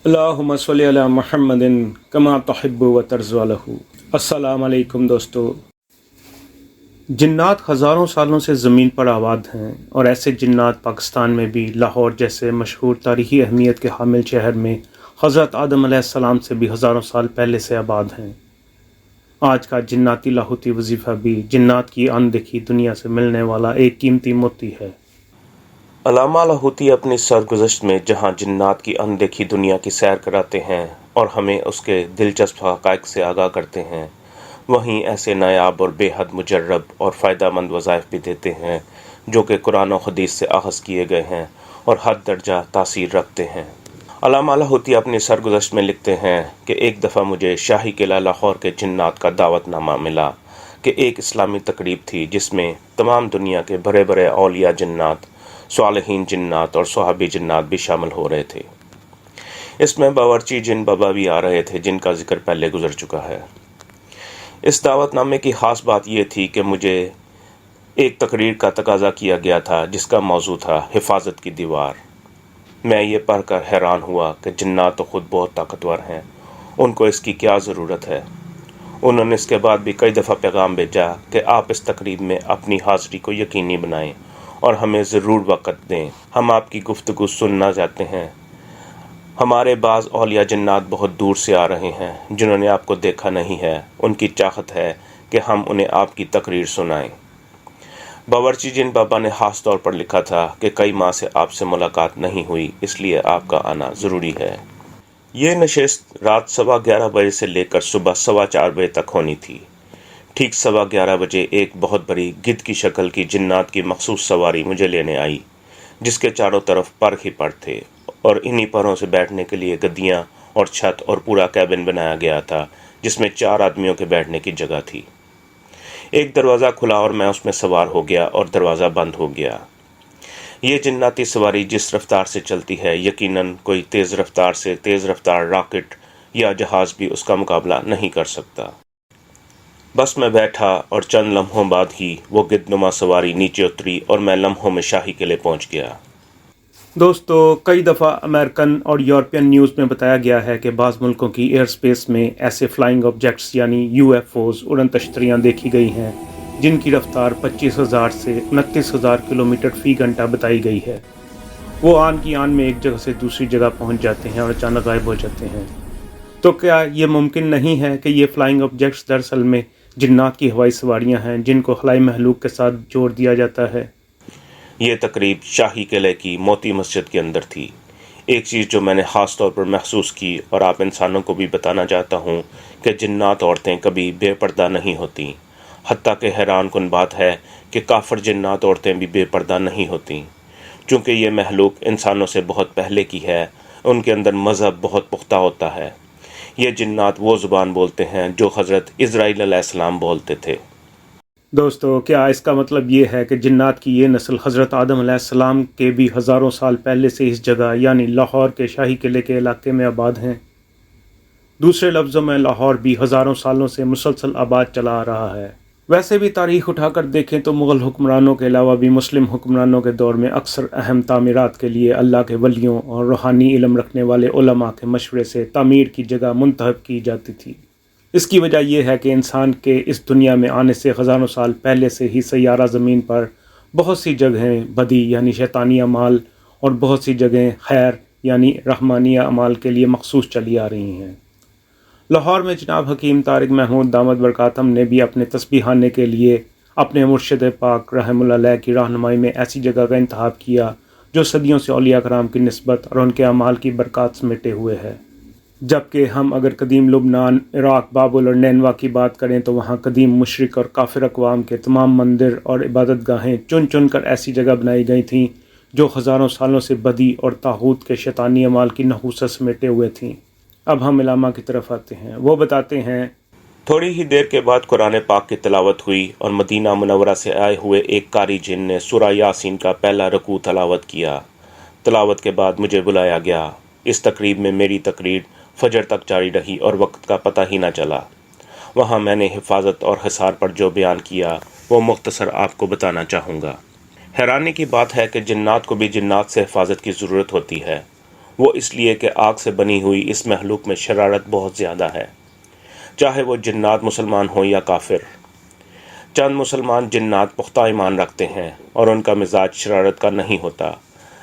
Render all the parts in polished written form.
اللہم صلی علی محمد کما تحب و ترضی لہ۔ السلام علیکم دوستو۔ جنات ہزاروں سالوں سے زمین پر آباد ہیں، اور ایسے جنات پاکستان میں بھی لاہور جیسے مشہور تاریخی اہمیت کے حامل شہر میں حضرت آدم علیہ السلام سے بھی ہزاروں سال پہلے سے آباد ہیں۔ آج کا جناتی لاہوتی وظیفہ بھی جنات کی اندیکھی دنیا سے ملنے والا ایک قیمتی موتی ہے۔ علامہ لاہوتی اپنی سرگزشت میں جہاں جنات کی اندیکھی دنیا کی سیر کراتے ہیں اور ہمیں اس کے دلچسپ حقائق سے آگاہ کرتے ہیں، وہیں ایسے نایاب اور بے حد مجرب اور فائدہ مند وظائف بھی دیتے ہیں جو کہ قرآن و حدیث سے اخذ کیے گئے ہیں اور حد درجہ تاثیر رکھتے ہیں۔ علامہ لاہوتی اپنی سرگزشت میں لکھتے ہیں کہ ایک دفعہ مجھے شاہی قلعہ لاہور کے جنات کا دعوت نامہ ملا کہ ایک اسلامی تقریب تھی جس میں تمام دنیا کے بڑے بڑے اولیاء جنات، صالحین جنات اور صحابی جنات بھی شامل ہو رہے تھے۔ اس میں باورچی جن بابا بھی آ رہے تھے جن کا ذکر پہلے گزر چکا ہے۔ اس دعوت نامے کی خاص بات یہ تھی کہ مجھے ایک تقریر کا تقاضا کیا گیا تھا جس کا موضوع تھا حفاظت کی دیوار۔ میں یہ پڑھ کر حیران ہوا کہ جنات تو خود بہت طاقتور ہیں، ان کو اس کی کیا ضرورت ہے۔ انہوں نے اس کے بعد بھی کئی دفعہ پیغام بھیجا کہ آپ اس تقریب میں اپنی حاضری کو یقینی بنائیں اور ہمیں ضرور وقت دیں، ہم آپ کی گفتگو سننا چاہتے ہیں۔ ہمارے بعض اولیاء جنات بہت دور سے آ رہے ہیں جنہوں نے آپ کو دیکھا نہیں ہے، ان کی چاہت ہے کہ ہم انہیں آپ کی تقریر سنائیں۔ باورچی جن بابا نے خاص طور پر لکھا تھا کہ کئی ماہ سے آپ سے ملاقات نہیں ہوئی، اس لیے آپ کا آنا ضروری ہے۔ یہ نشست رات 11:15 بجے سے لے کر صبح 4:15 بجے تک ہونی تھی۔ ٹھیک 11:15 بجے ایک بہت بڑی گدھ کی شکل کی جنات کی مخصوص سواری مجھے لینے آئی، جس کے چاروں طرف پر ہی پر تھے، اور انہی پروں سے بیٹھنے کے لیے گدیاں اور چھت اور پورا کیبن بنایا گیا تھا جس میں 4 آدمیوں کے بیٹھنے کی جگہ تھی۔ ایک دروازہ کھلا اور میں اس میں سوار ہو گیا اور دروازہ بند ہو گیا۔ یہ جناتی سواری جس رفتار سے چلتی ہے، یقیناً کوئی تیز رفتار سے تیز رفتار راکٹ یا جہاز بھی اس کا مقابلہ نہیں کر سکتا۔ بس میں بیٹھا اور چند لمحوں بعد ہی وہ گدنما سواری نیچے اتری اور میں لمحوں میں شاہی قلعے پہنچ گیا۔ دوستو، کئی دفعہ امریکن اور یورپین نیوز میں بتایا گیا ہے کہ بعض ملکوں کی ایئر سپیس میں ایسے فلائنگ آبجیکٹس یعنی UFOs اڑن تشتریاں دیکھی گئی ہیں جن کی رفتار 25,000 سے 29,000 کلومیٹر فی گھنٹہ بتائی گئی ہے۔ وہ آن کی آن میں ایک جگہ سے دوسری جگہ پہنچ جاتے ہیں اور اچانک غائب ہو جاتے ہیں۔ تو کیا یہ ممکن نہیں ہے کہ یہ فلائنگ آبجیکٹس دراصل میں جنات کی ہوائی سواریاں ہیں جن کو خلائی مخلوق کے ساتھ جوڑ دیا جاتا ہے؟ یہ تقریب شاہی قلعے کی موتی مسجد کے اندر تھی۔ ایک چیز جو میں نے خاص طور پر محسوس کی اور آپ انسانوں کو بھی بتانا چاہتا ہوں کہ جنات عورتیں کبھی بے پردہ نہیں ہوتیں، حتیٰ کہ حیران کن بات ہے کہ کافر جنات عورتیں بھی بے پردہ نہیں ہوتیں۔ چونکہ یہ مخلوق انسانوں سے بہت پہلے کی ہے، ان کے اندر مذہب بہت پختہ ہوتا ہے۔ یہ جنات وہ زبان بولتے ہیں جو حضرت اسرائیل علیہ السلام بولتے تھے۔ دوستو، کیا اس کا مطلب یہ ہے کہ جنات کی یہ نسل حضرت آدم علیہ السلام کے بھی ہزاروں سال پہلے سے اس جگہ یعنی لاہور کے شاہی قلعے کے علاقے میں آباد ہیں؟ دوسرے لفظوں میں لاہور بھی ہزاروں سالوں سے مسلسل آباد چلا آ رہا ہے۔ ویسے بھی تاریخ اٹھا کر دیکھیں تو مغل حکمرانوں کے علاوہ بھی مسلم حکمرانوں کے دور میں اکثر اہم تعمیرات کے لیے اللہ کے ولیوں اور روحانی علم رکھنے والے علماء کے مشورے سے تعمیر کی جگہ منتخب کی جاتی تھی۔ اس کی وجہ یہ ہے کہ انسان کے اس دنیا میں آنے سے ہزاروں سال پہلے سے ہی سیارہ زمین پر بہت سی جگہیں بدی یعنی شیطانی اعمال اور بہت سی جگہیں خیر یعنی رحمانیہ اعمال کے لیے مخصوص چلی آ رہی ہیں۔ لاہور میں جناب حکیم طارق محمود دامت برکاتہم نے بھی اپنے تسبیحانے کے لیے اپنے مرشد پاک رحمہ اللہ علیہ کی رہنمائی میں ایسی جگہ کا انتخاب کیا جو صدیوں سے اولیاء کرام کی نسبت اور ان کے اعمال کی برکات سمیٹے ہوئے ہے۔ جبکہ ہم اگر قدیم لبنان، عراق، بابل اور نینوا کی بات کریں تو وہاں قدیم مشرک اور کافر اقوام کے تمام مندر اور عبادت گاہیں چن چن کر ایسی جگہ بنائی گئی تھیں جو ہزاروں سالوں سے بدی اور طاغوت کے شیطانی اعمال کی نحوست سمیٹے ہوئے تھیں۔ اب ہم علامہ کی طرف آتے ہیں۔ وہ بتاتے ہیں، تھوڑی ہی دیر کے بعد قرآن پاک کی تلاوت ہوئی اور مدینہ منورہ سے آئے ہوئے ایک قاری جن نے سورہ یاسین کا پہلا رکوع تلاوت کیا۔ تلاوت کے بعد مجھے بلایا گیا۔ اس تقریب میں میری تقریر فجر تک جاری رہی اور وقت کا پتہ ہی نہ چلا۔ وہاں میں نے حفاظت اور حصار پر جو بیان کیا وہ مختصر آپ کو بتانا چاہوں گا۔ حیرانی کی بات ہے کہ جنات کو بھی جنات سے حفاظت کی ضرورت ہوتی ہے۔ وہ اس لیے کہ آگ سے بنی ہوئی اس مخلوق میں شرارت بہت زیادہ ہے، چاہے وہ جنات مسلمان ہوں یا کافر۔ چند مسلمان جنات پختہ ایمان رکھتے ہیں اور ان کا مزاج شرارت کا نہیں ہوتا،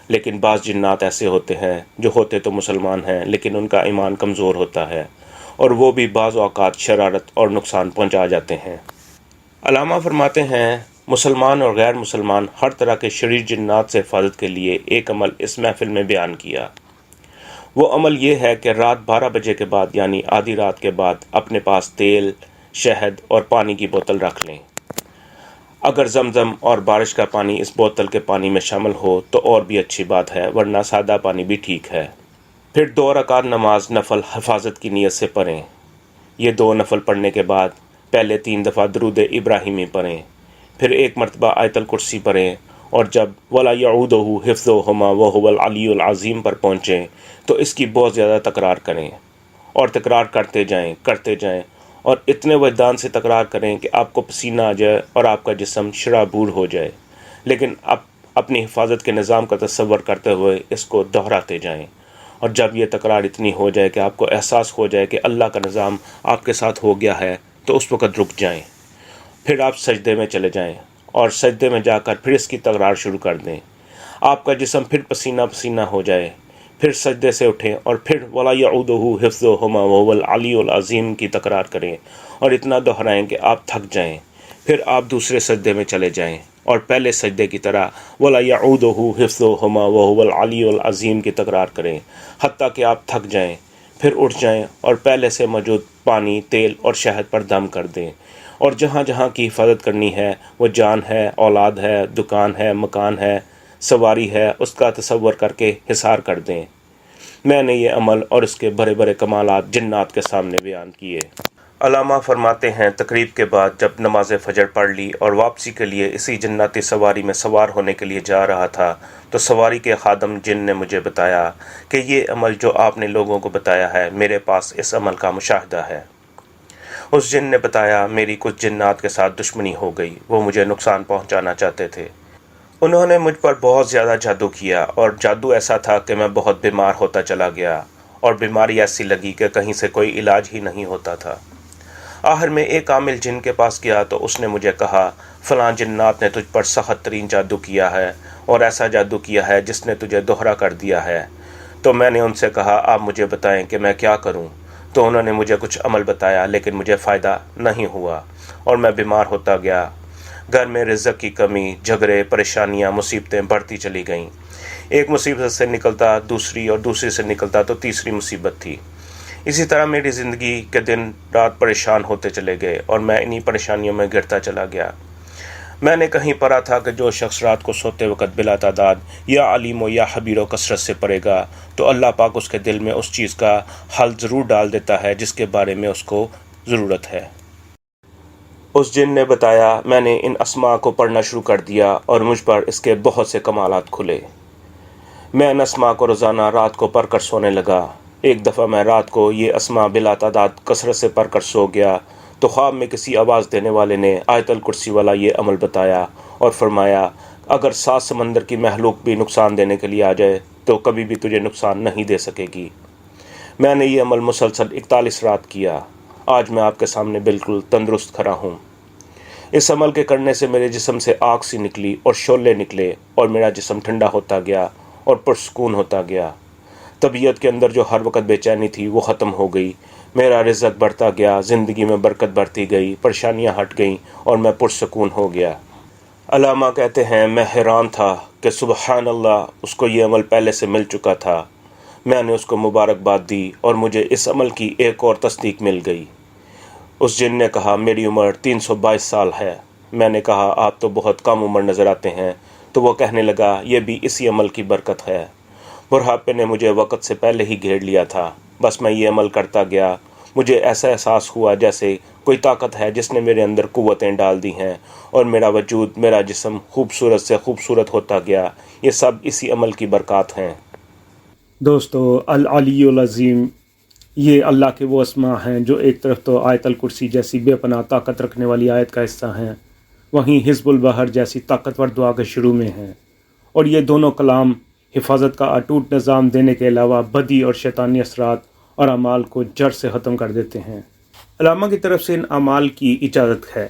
لیکن بعض جنات ایسے ہوتے ہیں جو ہوتے تو مسلمان ہیں لیکن ان کا ایمان کمزور ہوتا ہے، اور وہ بھی بعض اوقات شرارت اور نقصان پہنچا جاتے ہیں۔ علامہ فرماتے ہیں، مسلمان اور غیر مسلمان ہر طرح کے شریر جنات سے حفاظت کے لیے ایک عمل اس محفل میں بیان کیا۔ وہ عمل یہ ہے کہ رات 12 بجے کے بعد یعنی آدھی رات کے بعد اپنے پاس تیل، شہد اور پانی کی بوتل رکھ لیں۔ اگر زمزم اور بارش کا پانی اس بوتل کے پانی میں شامل ہو تو اور بھی اچھی بات ہے، ورنہ سادہ پانی بھی ٹھیک ہے۔ پھر 2 رکعت نماز نفل حفاظت کی نیت سے پڑھیں۔ یہ 2 نفل پڑھنے کے بعد پہلے 3 دفعہ درود ابراہیمی پڑھیں، پھر 1 مرتبہ آیت الکرسی پڑھیں، اور جب وَلَا يَعُودُهُ حِفْظُهُمَا وَهُوَ الْعَلِيُّ الْعَظِيمُ پر پہنچیں تو اس کی بہت زیادہ تکرار کریں، اور تکرار کرتے جائیں اور اتنے وجدان سے تکرار کریں کہ آپ کو پسینہ آ جائے اور آپ کا جسم شرابور ہو جائے، لیکن اپنی حفاظت کے نظام کا تصور کرتے ہوئے اس کو دہراتے جائیں، اور جب یہ تکرار اتنی ہو جائے کہ آپ کو احساس ہو جائے کہ اللہ کا نظام آپ کے ساتھ ہو گیا ہے تو اس وقت رک جائیں۔ پھر آپ سجدے میں چلے جائیں اور سجدے میں جا کر پھر اس کی تکرار شروع کر دیں۔ آپ کا جسم پھر پسینہ پسینہ ہو جائے، پھر سجدے سے اٹھیں اور پھر وَلَا يَعُودُهُ حِفْظُهُمَا وَهُوَ الْعَلِيُّ الْعَظِيمُ کی تکرار کریں اور اتنا دہرائیں کہ آپ تھک جائیں۔ پھر آپ دوسرے سجدے میں چلے جائیں اور پہلے سجدے کی طرح وَلَا يَعُودُهُ حِفْظُهُمَا وَهُوَ الْعَلِيُّ الْعَظِيمُ کی تکرار کریں حتیٰ کہ آپ تھک جائیں۔ پھر اٹھ جائیں اور پہلے سے موجود پانی، تیل اور شہد پر دم کر دیں، اور جہاں جہاں کی حفاظت کرنی ہے، وہ جان ہے، اولاد ہے، دکان ہے، مکان ہے، سواری ہے، اس کا تصور کر کے حصار کر دیں۔ میں نے یہ عمل اور اس کے بڑے بڑے کمالات جنات کے سامنے بیان کیے۔ علامہ فرماتے ہیں، تقریب کے بعد جب نماز فجر پڑھ لی اور واپسی کے لیے اسی جناتی سواری میں سوار ہونے کے لیے جا رہا تھا تو سواری کے خادم جن نے مجھے بتایا کہ یہ عمل جو آپ نے لوگوں کو بتایا ہے، میرے پاس اس عمل کا مشاہدہ ہے۔ اس جن نے بتایا، میری کچھ جنات کے ساتھ دشمنی ہو گئی، وہ مجھے نقصان پہنچانا چاہتے تھے۔ انہوں نے مجھ پر بہت زیادہ جادو کیا، اور جادو ایسا تھا کہ میں بہت بیمار ہوتا چلا گیا، اور بیماری ایسی لگی کہ کہیں سے کوئی علاج ہی نہیں ہوتا تھا۔ آخر میں ایک عامل جن کے پاس گیا تو اس نے مجھے کہا، فلاں جنات نے تجھ پر سخت ترین جادو کیا ہے، اور ایسا جادو کیا ہے جس نے تجھے دوہرا کر دیا ہے۔ تو میں نے ان سے کہا، آپ مجھے بتائیں کہ میں کیا کروں؟ تو انہوں نے مجھے کچھ عمل بتایا، لیکن مجھے فائدہ نہیں ہوا اور میں بیمار ہوتا گیا۔ گھر میں رزق کی کمی، جھگڑے، پریشانیاں، مصیبتیں بڑھتی چلی گئیں۔ ایک مصیبت سے نکلتا دوسری، اور دوسری سے نکلتا تو تیسری مصیبت تھی۔ اسی طرح میری زندگی کے دن رات پریشان ہوتے چلے گئے اور میں انہی پریشانیوں میں گرتا چلا گیا۔ میں نے کہیں پڑھا تھا کہ جو شخص رات کو سوتے وقت بلا تعداد یا علیم و یا خبیر و کثرت سے پڑھے گا تو اللہ پاک اس کے دل میں اس چیز کا حل ضرور ڈال دیتا ہے جس کے بارے میں اس کو ضرورت ہے۔ اس جن نے بتایا، میں نے ان اسماء کو پڑھنا شروع کر دیا اور مجھ پر اس کے بہت سے کمالات کھلے۔ میں ان اسماء کو روزانہ رات کو پڑھ کر سونے لگا۔ ایک دفعہ میں رات کو یہ اسماء بلا تعداد کثرت سے پڑھ کر سو گیا تو خواب میں کسی آواز دینے والے نے آیت الکرسی والا یہ عمل بتایا اور فرمایا، اگر 7 سمندر کی مخلوق بھی نقصان دینے کے لیے آ جائے تو کبھی بھی تجھے نقصان نہیں دے سکے گی۔ میں نے یہ عمل مسلسل 41 رات کیا۔ آج میں آپ کے سامنے بالکل تندرست کھڑا ہوں۔ اس عمل کے کرنے سے میرے جسم سے آگ سی نکلی اور شعلے نکلے، اور میرا جسم ٹھنڈا ہوتا گیا اور پرسکون ہوتا گیا۔ طبیعت کے اندر جو ہر وقت بے چینی تھی وہ ختم ہو گئی، میرا رزق بڑھتا گیا، زندگی میں برکت بڑھتی گئی، پریشانیاں ہٹ گئیں اور میں پرسکون ہو گیا۔ علامہ کہتے ہیں، میں حیران تھا کہ سبحان اللہ، اس کو یہ عمل پہلے سے مل چکا تھا۔ میں نے اس کو مبارکباد دی اور مجھے اس عمل کی ایک اور تصدیق مل گئی۔ اس جن نے کہا، میری عمر 322 سال ہے۔ میں نے کہا، آپ تو بہت کم عمر نظر آتے ہیں۔ تو وہ کہنے لگا، یہ بھی اسی عمل کی برکت ہے۔ بڑھاپے نے مجھے وقت سے پہلے ہی گھیر لیا تھا، بس میں یہ عمل کرتا گیا۔ مجھے ایسا احساس ہوا جیسے کوئی طاقت ہے جس نے میرے اندر قوتیں ڈال دی ہیں، اور میرا وجود، میرا جسم خوبصورت سے خوبصورت ہوتا گیا۔ یہ سب اسی عمل کی برکات ہیں۔ دوستو، العلی العظیم، یہ اللہ کے وہ اسماء ہیں جو ایک طرف تو آیت الکرسی جیسی بے پناہ طاقت رکھنے والی آیت کا حصہ ہیں، وہیں حزب البحر جیسی طاقتور دعا کے شروع میں ہیں، اور یہ دونوں کلام حفاظت کا اٹوٹ نظام دینے کے علاوہ بدی اور شیطانی اثرات اور اعمال کو جڑ سے ختم کر دیتے ہیں۔ علامہ کی طرف سے ان اعمال کی اجازت ہے۔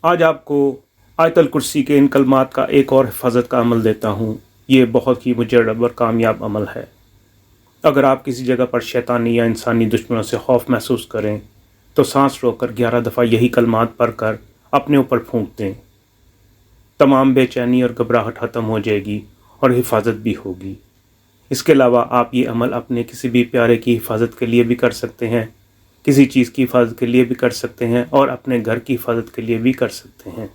آج آپ کو آیت الکرسی کے ان کلمات کا ایک اور حفاظت کا عمل دیتا ہوں۔ یہ بہت ہی مجرب اور کامیاب عمل ہے۔ اگر آپ کسی جگہ پر شیطانی یا انسانی دشمنوں سے خوف محسوس کریں تو سانس روک کر 11 دفعہ یہی کلمات پڑھ کر اپنے اوپر پھونک دیں۔ تمام بے چینی اور گھبراہٹ ختم ہو جائے گی اور حفاظت بھی ہوگی۔ اس کے علاوہ آپ یہ عمل اپنے کسی بھی پیارے کی حفاظت کے لیے بھی کر سکتے ہیں، کسی چیز کی حفاظت کے لیے بھی کر سکتے ہیں اور اپنے گھر کی حفاظت کے لیے بھی کر سکتے ہیں۔